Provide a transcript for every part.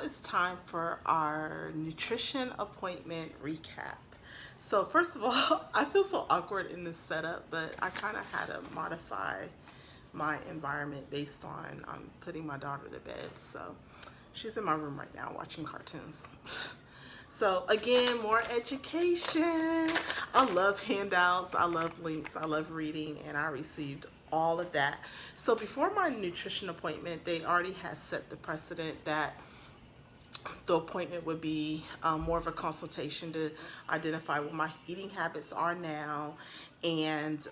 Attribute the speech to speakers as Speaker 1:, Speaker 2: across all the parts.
Speaker 1: it's time for our nutrition appointment recap. So first of all, I feel so awkward in this setup, but I kind of had to modify my environment based on putting my daughter to bed. So she's in my room right now watching cartoons. So again, more education. I love handouts, I love links, I love reading, and I received all of that. So before my nutrition appointment, they already had set the precedent that the appointment would be more of a consultation to identify what my eating habits are now, and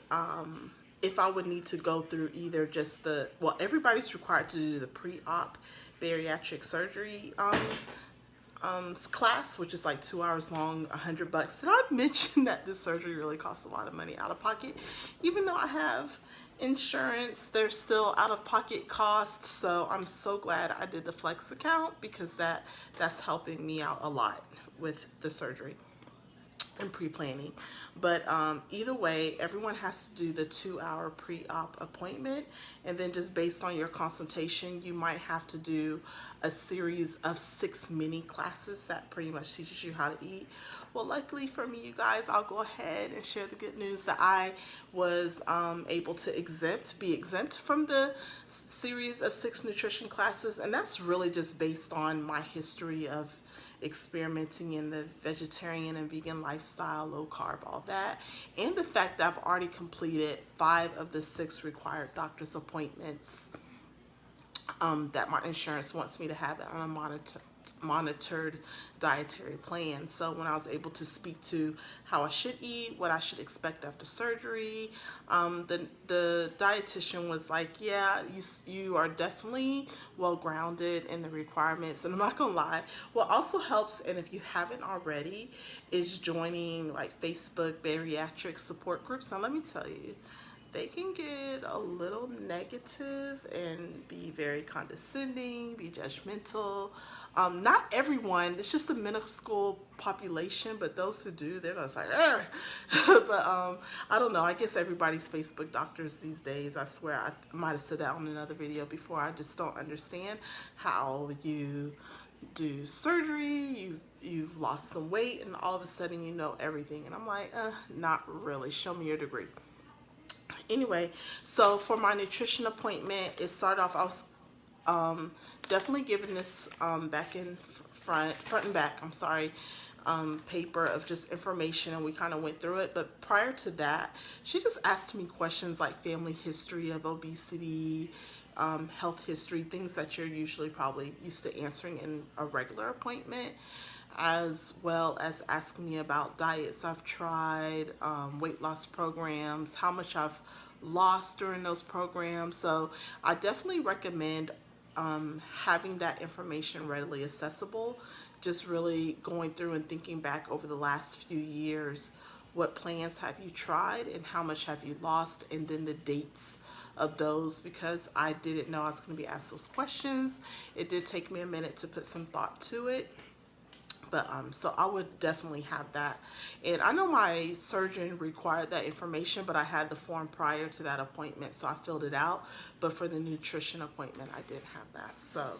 Speaker 1: if I would need to go through either just well, everybody's required to do the pre-op bariatric surgery class, which is like 2 hours long, $100. Did I mention that this surgery really costs a lot of money out of pocket? Even though I have insurance, there's still out of pocket costs. So I'm so glad I did the Flex account, because that's helping me out a lot with the surgery and pre-planning. But either way, everyone has to do the 2-hour pre-op appointment, and then just based on your consultation, you might have to do a series of 6 mini classes that pretty much teaches you how to eat. Well, luckily for me, you guys, I'll go ahead and share the good news that I was able to be exempt from the series of 6 nutrition classes, and that's really just based on my history of experimenting in the vegetarian and vegan lifestyle, low carb, all that, and the fact that I've already completed 5 of the 6 required doctor's appointments that my insurance wants me to have on a monitored dietary plan. So when I was able to speak to how I should eat, what I should expect after surgery, the dietitian was like, yeah, you are definitely well grounded in the requirements. And I'm not gonna lie, what also helps, and if you haven't already, is joining like Facebook bariatric support groups. Now let me tell you, they can get a little negative and be very condescending, be judgmental. Not everyone, it's just a minuscule population, but those who do, they're just like, but I don't know, I guess everybody's Facebook doctors these days. I swear, I might have said that on another video before. I just don't understand how you do surgery, you've lost some weight, and all of a sudden you know everything. And I'm like, not really, show me your degree. Anyway, so for my nutrition appointment, it started off, I was definitely given this front and back, I'm sorry, paper of just information, and we kind of went through it. But prior to that, she just asked me questions like family history of obesity, health history, things that you're usually probably used to answering in a regular appointment, as well as asking me about diets I've tried, weight loss programs, how much I've lost during those programs. So I definitely recommend having that information readily accessible, just really going through and thinking back over the last few years, what plans have you tried and how much have you lost, and then the dates of those, because I didn't know I was going to be asked those questions. It did take me a minute to put some thought to it. But so I would definitely have that. And I know my surgeon required that information, but I had the form prior to that appointment, so I filled it out. But for the nutrition appointment, I did have that. So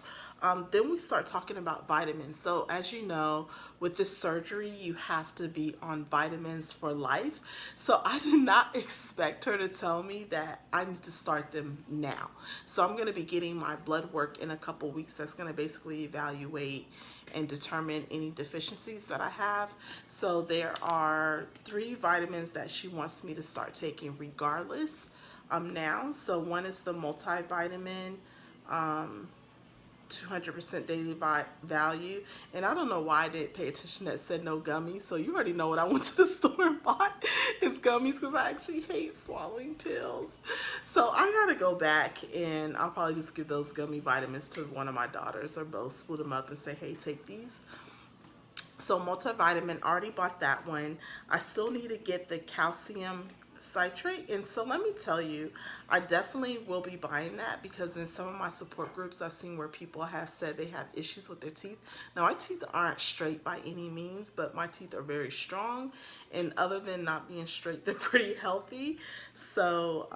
Speaker 1: then we start talking about vitamins. So as you know, with this surgery, you have to be on vitamins for life. So I did not expect her to tell me that I need to start them now. So I'm going to be getting my blood work in a couple weeks. That's going to basically evaluate and determine any deficiencies that I have. So there are 3 vitamins that she wants me to start taking regardless now. So one is the multivitamin, 200% daily value, and I don't know why I didn't pay attention that said no gummies. So you already know what I went to the store and bought is gummies, because I actually hate swallowing pills. So I gotta go back, and I'll probably just give those gummy vitamins to one of my daughters, or both, split them up and say, hey, take these. So multivitamin, already bought that one. I still need to get the calcium citrate. And so let me tell you, I definitely will be buying that, because in some of my support groups I've seen where people have said they have issues with their teeth. Now, my teeth aren't straight by any means, but my teeth are very strong, and other than not being straight, they're pretty healthy. So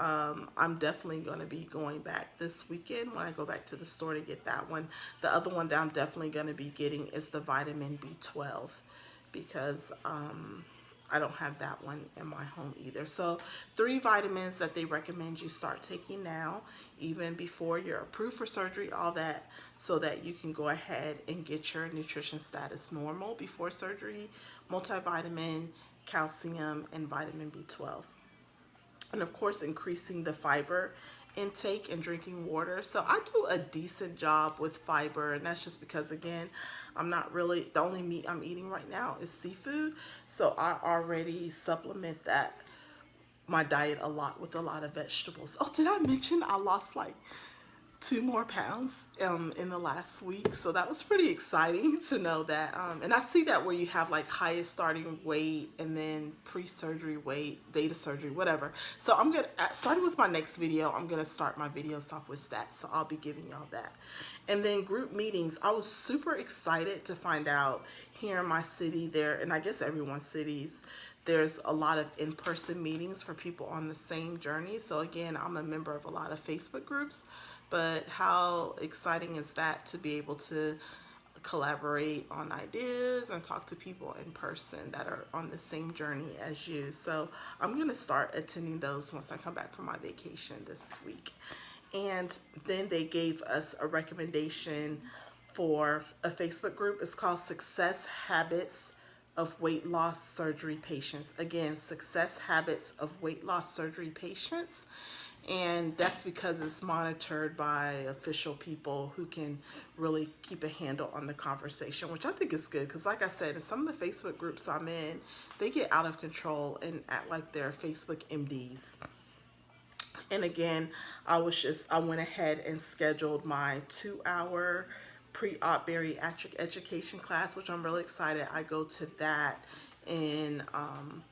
Speaker 1: I'm definitely going to be going back this weekend when I go back to the store to get that one. The other one that I'm definitely going to be getting is the vitamin B12, because I don't have that one in my home either. So 3 vitamins that they recommend you start taking now, even before you're approved for surgery, all that, so that you can go ahead and get your nutrition status normal before surgery: multivitamin, calcium, and vitamin B12. And of course, increasing the fiber intake and drinking water. So I do a decent job with fiber, and that's just because, again, I'm not really, the only meat I'm eating right now is seafood. So I already supplement that, my diet, a lot with a lot of vegetables. Oh, did I mention I lost like 2 more pounds in the last week? So that was pretty exciting to know that. And I see that where you have like highest starting weight and then pre-surgery weight, data surgery, whatever. So I'm gonna, starting with my next video, I'm gonna start my videos off with stats. So I'll be giving y'all that. And then group meetings, I was super excited to find out here in my city there, and I guess everyone's cities, there's a lot of in-person meetings for people on the same journey. So again, I'm a member of a lot of Facebook groups, but how exciting is that to be able to collaborate on ideas and talk to people in person that are on the same journey as you. So I'm going to start attending those once I come back from my vacation this week. And then they gave us a recommendation for a Facebook group. It's called Success Habits of Weight Loss Surgery Patients. Again, Success Habits of Weight Loss Surgery Patients. And that's because it's monitored by official people who can really keep a handle on the conversation, which I think is good, because like I said, in some of the Facebook groups I'm in, they get out of control and act like they're Facebook MDs. And again, I went ahead and scheduled my 2-hour pre-op bariatric education class, which I'm really excited. I go to that in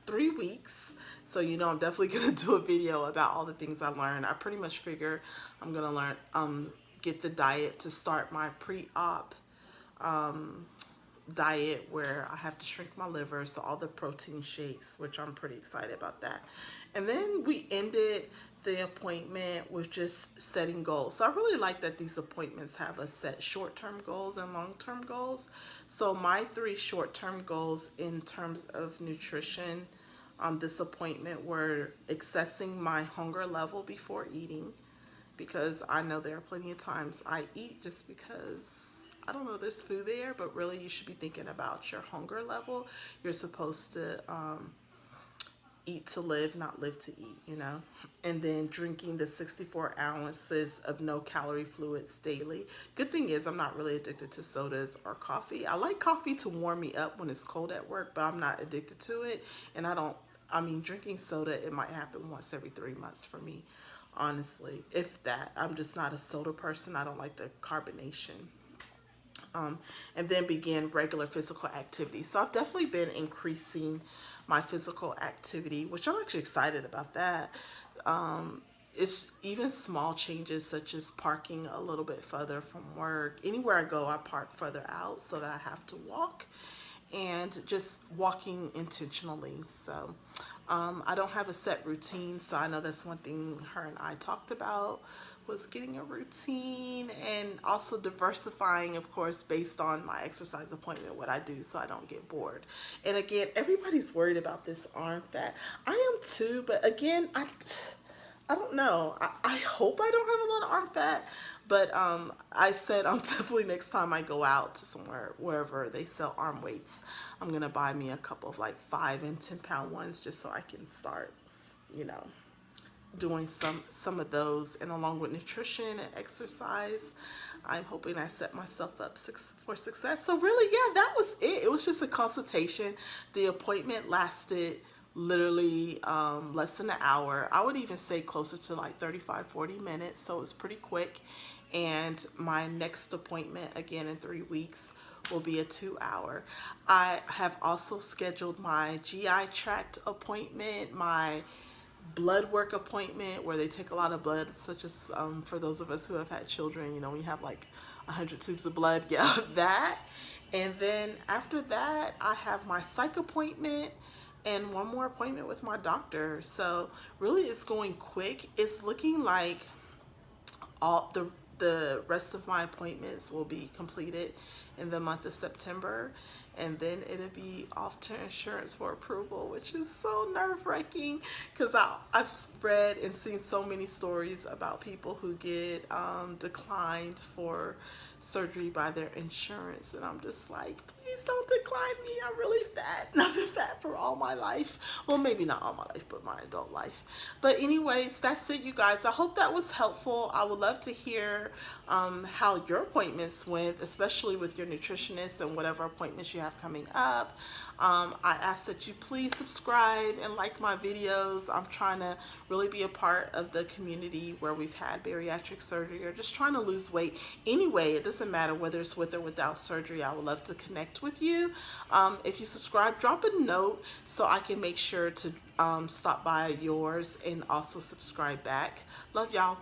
Speaker 1: 3 weeks. So, you know, I'm definitely going to do a video about all the things I learned. I pretty much figure I'm going to learn, get the diet to start my pre-op diet, where I have to shrink my liver, so all the protein shakes, which I'm pretty excited about that. And then we ended the appointment with just setting goals. So I really like that these appointments have a set short-term goals and long-term goals. So my 3 short-term goals in terms of nutrition this appointment were accessing my hunger level before eating, because I know there are plenty of times I eat just because, I don't know, there's food there, but really you should be thinking about your hunger level. You're supposed to eat to live, not live to eat, you know. And then drinking the 64 ounces of no-calorie fluids daily. Good thing is I'm not really addicted to sodas or coffee. I like coffee to warm me up when it's cold at work, but I'm not addicted to it. And I mean, drinking soda, it might happen once every 3 months for me, honestly, if that. I'm just not a soda person. I don't like the carbonation. And then begin regular physical activity. So I've definitely been increasing my physical activity, which I'm actually excited about that. It's even small changes, such as parking a little bit further from work. Anywhere I go, I park further out so that I have to walk, and just walking intentionally. So I don't have a set routine, so I know that's one thing her and I talked about, was getting a routine, and also diversifying, of course, based on my exercise appointment, what I do, so I don't get bored. And again, everybody's worried about this arm fat. I am too, but again, I don't know. I hope I don't have a lot of arm fat, but I said I'm definitely, next time I go out to somewhere, wherever they sell arm weights, I'm gonna buy me a couple of like 5 and 10 pound ones, just so I can start, you know, doing some of those. And along with nutrition and exercise, I'm hoping I set myself up for success. So really, yeah, that was it. It was just a consultation. The appointment lasted literally less than an hour. I would even say closer to like 35-40 minutes, so it was pretty quick. And my next appointment, again in 3 weeks, will be a 2-hour. I have also scheduled my GI tract appointment, my blood work appointment where they take a lot of blood, such as for those of us who have had children, you know, we have like 100 tubes of blood, yeah, that. And then after that, I have my psych appointment and one more appointment with my doctor. So really it's going quick. It's looking like all the rest of my appointments will be completed in the month of September, and then it'll be off to insurance for approval, which is so nerve-wracking because I've read and seen so many stories about people who get declined for surgery by their insurance, and I'm just like, please don't decline me. I'm really fat, and I've been fat for all my life. Well, maybe not all my life, but my adult life. But anyways, that's it, you guys. I hope that was helpful. I would love to hear how your appointments went, especially with your nutritionist and whatever appointments you have coming up. I ask that you please subscribe and like my videos. I'm trying to really be a part of the community where we've had bariatric surgery or just trying to lose weight. Anyway, it doesn't matter whether it's with or without surgery. I would love to connect with you. If you subscribe, drop a note so I can make sure to stop by yours and also subscribe back. Love y'all.